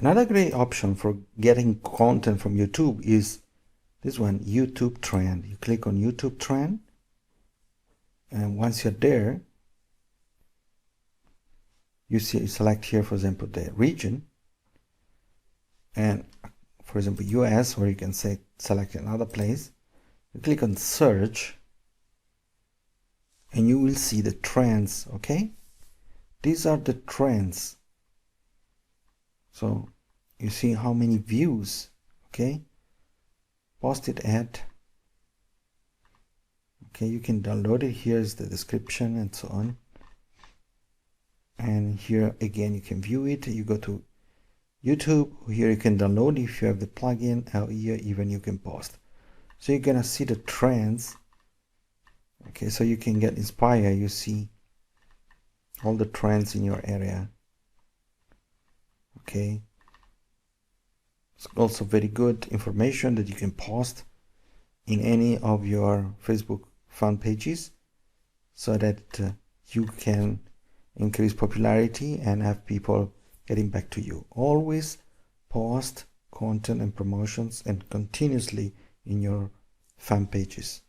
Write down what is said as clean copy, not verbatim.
Another great option for getting content from YouTube is this one, YouTube trend. You click on YouTube trend, and once you're there, you select here, for example, the region, and for example US, or you can select another place. You click on search, and you will see the trends. Okay, these are the trends. So you see how many views. Okay, posted ad. Okay, you can download it. Here's the description and so on. And here again you can view it. You go to YouTube. Here you can download if you have the plugin. Here even you can post. So you're gonna see the trends. Okay, so you can get inspired. You see all the trends in your area. Okay, it's also very good information that you can post in any of your Facebook fan pages, so that you can increase popularity and have people getting back to you. Always post content and promotions and continuously in your fan pages.